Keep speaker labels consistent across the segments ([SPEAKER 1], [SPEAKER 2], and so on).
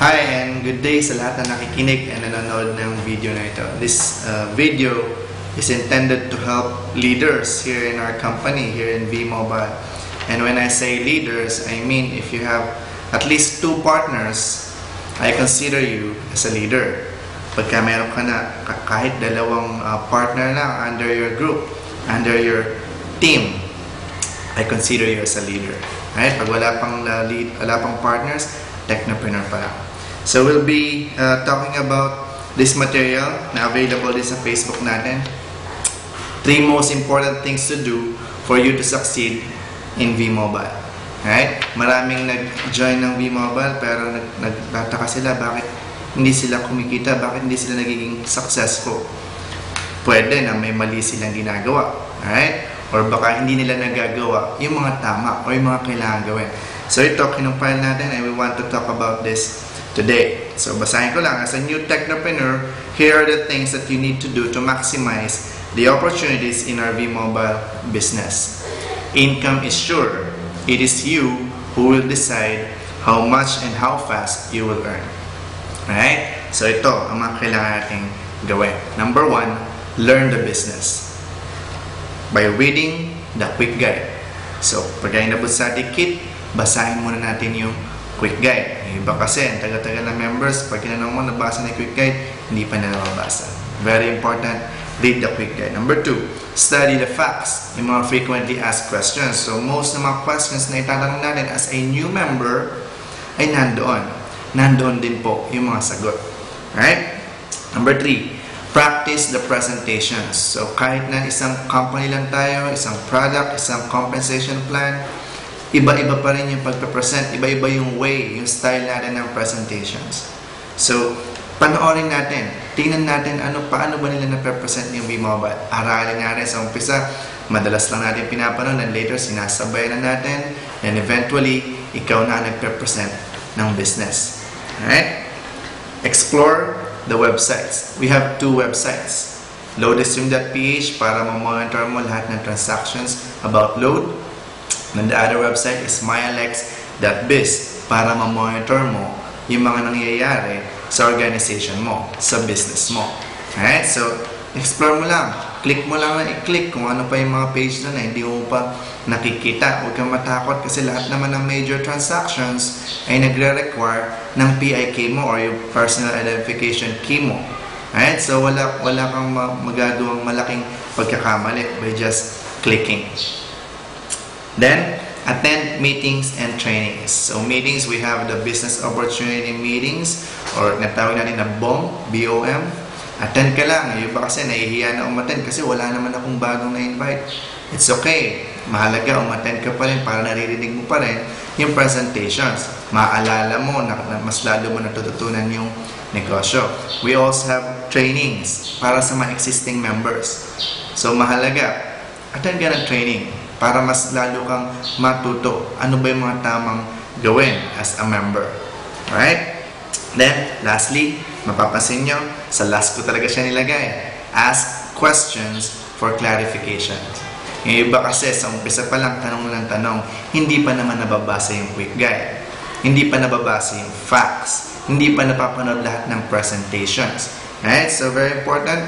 [SPEAKER 1] Hi and good day sa lahat na nakikinig and nanonood ng video na ito. This video is intended to help leaders here in our company, here in V-Mobile. And when I say leaders, I mean if you have at least 2 partners, I consider you as a leader. Pagka meron ka na kahit 2 partner lang under your group, under your team, I consider you as a leader. Right? Pag wala pang partners, technopreneur pa lang. So we'll be talking about this material na available din sa Facebook natin. 3 most important things to do for you to succeed in V-Mobile. Right? Maraming nag-join ng V-Mobile pero nagtataka sila bakit hindi sila kumikita, bakit hindi sila nagiging successful. Pwede na may mali silang ginagawa. Right? Or baka hindi nila nagagawa yung mga tama o yung mga kailangan gawin. So ito, kinumpile natin and we want to talk about this today. So basahin ko lang, as a new technopreneur, here are the things that you need to do to maximize the opportunities in our V-Mobile business. Income is sure. It is you who will decide how much and how fast you will earn. Alright? So ito ang mga kailangan nating gawin. Number 1, learn the business by reading the quick guide. So pag inabot sa dikit, basahin muna natin yung quick guide. Iba kasi, ang tagal-tagal na members, pag tinanong mo, nabasa na yung quick guide, hindi pa na nababasa. Very important, read the quick guide. Number 2, study the facts, yung mga frequently asked questions. So, most ng mga questions na itatanong natin as a new member ay nandoon. Nandoon din po yung mga sagot. Right? Number 3, practice the presentations. So, kahit na isang company lang tayo, isang product, isang compensation plan, iba-iba pa rin yung pagpe-present, iba-iba yung way, yung style natin ng presentations. So, panoorin natin, tingnan natin paano ba nila na-present yung V-Mobile. Aralin natin sa umpisa, madalas lang natin pinapanood and later sinasabay na natin and eventually, ikaw na nagpe-present ng business. Alright? Explore the websites. We have 2 websites. Loadstream.ph para ma-monitor mo lahat ng transactions about load. And the other website is myalex.biz para ma-monitor mo yung mga nangyayari sa organization mo, sa business mo. Alright? So, explore mo lang. Click mo lang na i-click kung ano pa yung mga page na hindi mo pa nakikita. Huwag kang matakot kasi lahat naman ng major transactions ay nagre-require ng PIK mo or yung personal identification key mo. Alright? So, wala kang magagawang malaking pagkakamali by just clicking. Then, attend meetings and trainings. So, meetings, we have the business opportunity meetings or natawag natin na BOM, B-O-M. Attend ka lang. Yung iba kasi nahihiya na umattend kasi wala naman akong bagong na-invite. It's okay. Mahalaga, umattend ka pa rin para naririnig mo pa rin yung presentations. Maalala mo na mas lalo mo natututunan yung negosyo. We also have trainings para sa mga existing members. So, mahalaga, attend ka ng training para mas lalo kang matuto ano ba yung mga tamang gawin as a member. Alright? Then, lastly, mapapansin nyo, sa last ko talaga siya nilagay. Ask questions for clarification. Yung iba kasi, sa umpisa pa lang, tanong lang tanong, hindi pa naman nababasa yung quick guide. Hindi pa nababasa yung facts. Hindi pa napapanood lahat ng presentations. Alright? So, very important.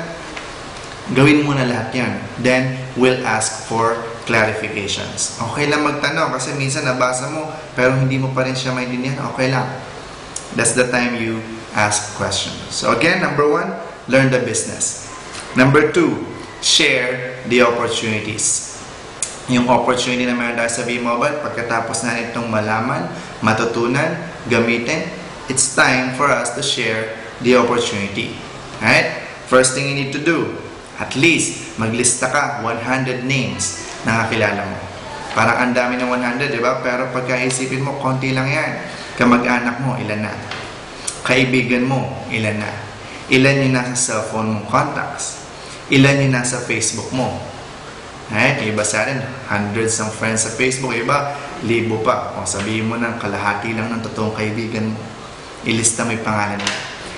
[SPEAKER 1] Gawin mo na lahat yan. Then, we'll ask for clarifications. Okay lang magtanong kasi minsan nabasa mo pero hindi mo pa rin siya maintindihan. Okay lang. That's the time you ask questions. So again, number 1, learn the business. Number 2, share the opportunities. Yung opportunity na meron tayo sa V-Mobile, pagkatapos na itong malaman, matutunan, gamitin, it's time for us to share the opportunity. Alright? First thing you need to do, at least maglista ka 100 names na kakilala mo. Parang ang dami ng 100, di ba? Pero pagkaisipin mo, konti lang yan. Kamag-anak mo, ilan na? Kaibigan mo, ilan na? Ilan yung nasa cellphone mong contacts? Ilan yung nasa Facebook mo? Right? Iba sa atin, hundreds ng friends sa Facebook. Iba, 1,000 pa. O sabihin mo ng kalahati lang ng totoong kaibigan mo. Ilista mo yung pangalan mo.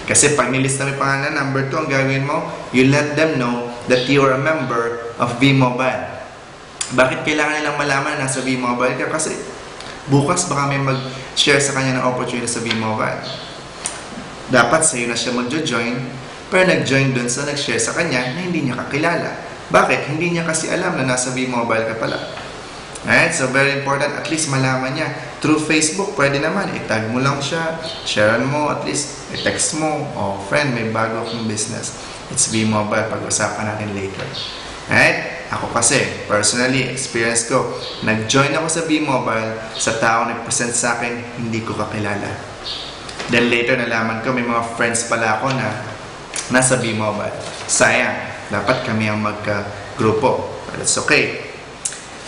[SPEAKER 1] Kasi pag nilista mo yung pangalan, number 2, ang gagawin mo, you let them know that you are a member of V-Mobile. Bakit kailangan nilang malaman na nasa V-Mobile ka? Kasi bukas baka may mag-share sa kanya ng opportunity sa V-Mobile. dapat sa'yo na siya magjo-join, pero nag-join dun sa nag-share sa kanya na hindi niya kakilala. Bakit? Hindi niya kasi alam na nasa V-Mobile ka pala. Alright? So, very important. At least malaman niya. Through Facebook, pwede naman. I-tag mo lang siya. Share mo. At least, i-text mo. Oh, friend, may bago akong business. It's V-Mobile. Pag-usapan natin later. Alright? Ako kasi, personally, experience ko. Nag-join ako sa V-Mobile sa tao nag-present sa akin, hindi ko kakilala. Then later, nalaman ko, may mga friends pala ako na nasa V-Mobile. Sayang. Dapat kami ang magka-grupo. But it's okay.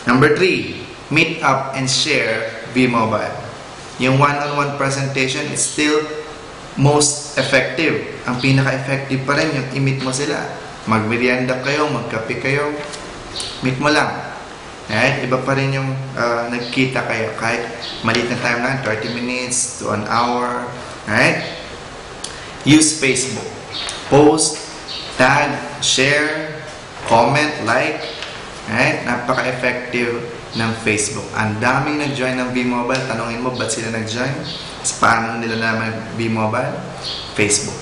[SPEAKER 1] Number 3, meet up and share V-Mobile. Yung one-on-one presentation is still most effective. Ang pinaka-effective pa rin yung i-meet mo sila. Mag-merienda kayo, magkape kayo, meet mo lang. Right? Iba pa rin yung nagkita kayo. Kahit maliit na time lang, 30 minutes to an hour. Right? Use Facebook. Post, tag, share, comment, like. Right? Napaka-effective ng Facebook. Ang daming nag-join ng V-Mobile. Tanungin mo, ba't sila nag-join? Paano nila naman V-Mobile? Facebook.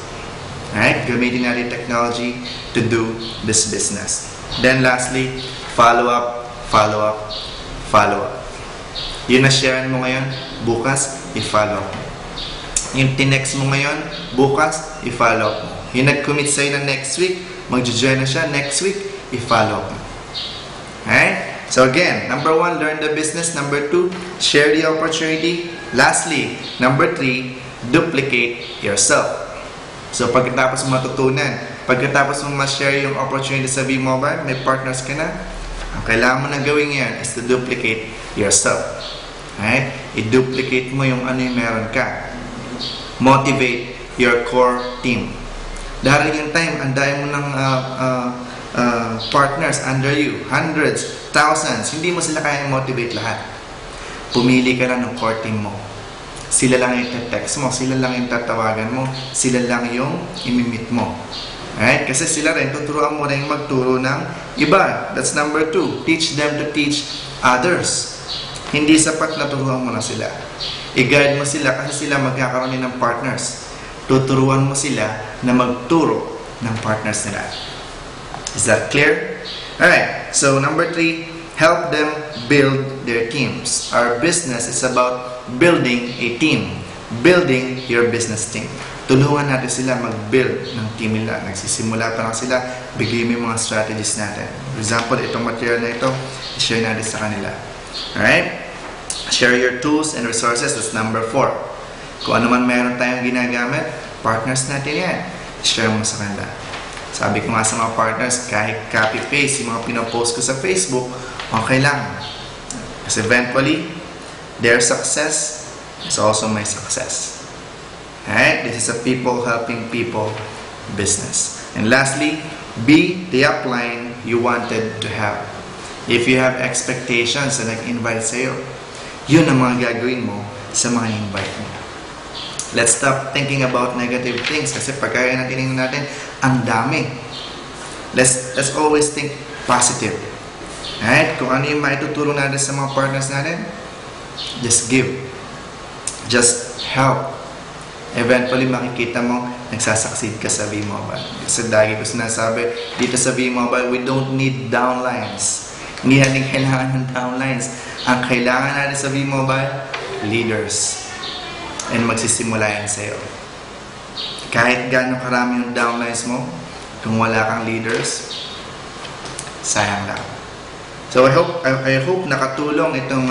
[SPEAKER 1] Right? Gamitin natin technology to do this business. Then lastly, follow up, follow up, follow up. Yung na-share mo ngayon, bukas, i-follow up mo. Yung tinext mo ngayon, bukas, i-follow up mo. Yung nag-commit sa'yo na next week, mag-join na siya next week, i-follow up mo. Alright? So again, number 1, learn the business. Number 2, share the opportunity. Lastly, number 3, duplicate yourself. So pagkatapos mo matutunan, pagkatapos mo ma-share yung opportunity sa V-Mobile, may partners ka na, ang kailangan mo na gawin yan is to duplicate yourself. Alright? I-duplicate mo yung ano yung meron ka. Motivate your core team. Dahil yung time, anday mo ng partners under you, hundreds, thousands, hindi mo sila kayang motivate lahat. Pumili ka lang ng core team mo. Sila lang yung text mo, sila lang yung tatawagan mo, sila lang yung imimit mo. Alright? Kasi sila rin, tuturuan mo rin magturo ng iba. That's number 2. Teach them to teach others. Hindi sapat na turuan mo na sila. I-guide mo sila kasi sila magkakaroon din ng partners. Tuturuan mo sila na magturo ng partners nila. Is that clear? Alright, so number 3, help them build their teams. Our business is about building a team. Building your business team. Tulungan natin sila mag-build ng team nila. Nagsisimula pa lang sila, bigay mo yung mga strategies natin. For example, itong material na ito, i-share natin sa kanila. Alright? Share your tools and resources. That's number 4. Kung ano man meron tayong ginagamit, partners natin yan. Share mo sa kanila. Sabi ko nga sa mga partners, kahit copy-paste yung mga pinopost ko sa Facebook, okay lang. Kasi eventually, their success is also my success. Alright? This is a people helping people business. And lastly, be the upline you wanted to have. If you have expectations na nag-invite sa'yo, yun ang mga gagawin mo sa mga invite mo. Let's stop thinking about negative things kasi pagkaya na tinignan natin, ang dami. Let's always think positive. Alright? Kung ano yung maituturo natin sa mga partners natin, just give. Just help. Eventually, makikita mo, nagsasucceed ka sa V-Mobile. Kasi dagi ko sinasabi, dito sa V-Mobile, we don't need downlines. Hindi natin kailangan ng downlines. Ang kailangan natin sa V-Mobile, leaders. And magsisimula yan sa'yo. Kahit gano'ng karami yung downlines mo, kung wala kang leaders, sayang lang. So I hope nakatulong itong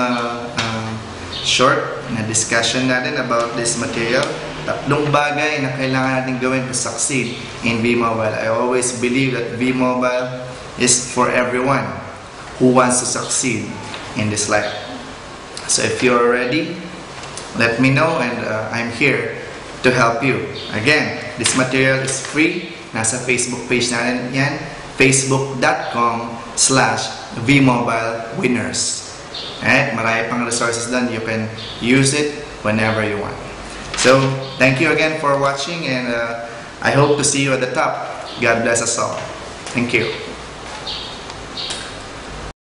[SPEAKER 1] short na discussion natin about this material. 3 bagay na kailangan natin gawin to succeed in V-Mobile. I always believe that V-Mobile is for everyone who wants to succeed in this life. So if you're ready, let me know and I'm here to help you. Again, this material is free. Nasa Facebook page natin yan, facebook.com/vmobilewinners. Alright, marami pang resources doon. You can use it whenever you want. So, thank you again for watching and I hope to see you at the top. God bless us all. Thank you.